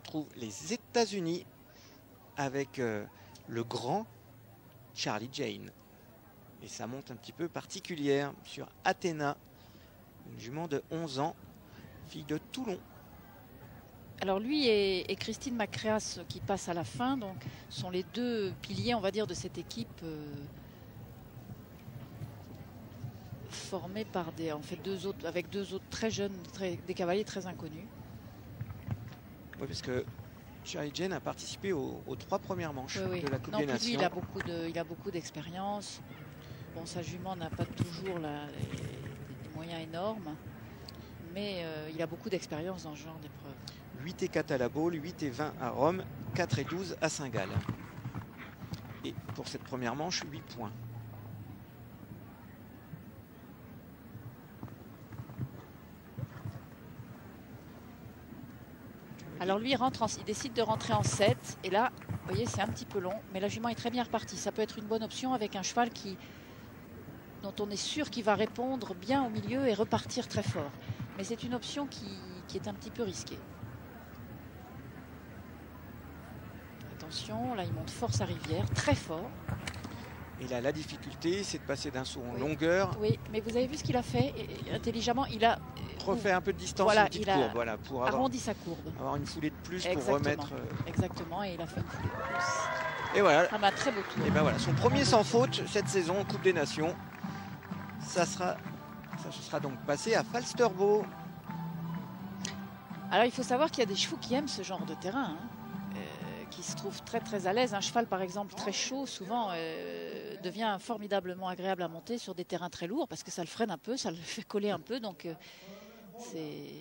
retrouve les États-Unis avec le grand Charlie Jane. Et ça monte un petit peu particulière sur Athéna, une jument de 11 ans, fille de Toulon. Alors lui et Christine Macréas qui passe à la fin, donc sont les deux piliers, on va dire, de cette équipe formée par avec deux autres très jeunes, des cavaliers très inconnus. Oui, parce que Charlie Jane a participé aux 3 premières manches de la Coupe des Nations. Lui, il a beaucoup d'expérience. Bon, sa jument n'a pas toujours des moyens énormes, mais il a beaucoup d'expérience dans ce genre d'épreuve. 8 et 4 à la Baule, 8 et 20 à Rome, 4 et 12 à Saint-Gall. Et pour cette première manche, 8 points. Alors lui, il décide de rentrer en 7. Et là, vous voyez, c'est un petit peu long. Mais la jument est très bien repartie. Ça peut être une bonne option avec un cheval dont on est sûr qu'il va répondre bien au milieu et repartir très fort. Mais c'est une option qui est un petit peu risquée. Attention, là, il monte fort sa rivière, très fort. Et là, la difficulté, c'est de passer d'un saut en longueur. Oui, mais vous avez vu ce qu'il a fait intelligemment. Il a refait un peu de distance, voilà, une petite courbe, voilà, pour arrondi sa courbe. Avoir une foulée de plus. Exactement. Pour remettre. Exactement, et il a fait une foulée de plus. Et voilà. Un très beau tour. Et ben voilà, son premier sans faute cette saison en Coupe des Nations. Ça sera donc passé à Falsterbo. Alors il faut savoir qu'il y a des chevaux qui aiment ce genre de terrain, qui se trouvent très très à l'aise. Un cheval par exemple très chaud souvent devient formidablement agréable à monter sur des terrains très lourds parce que ça le freine un peu, ça le fait coller un peu, donc c'est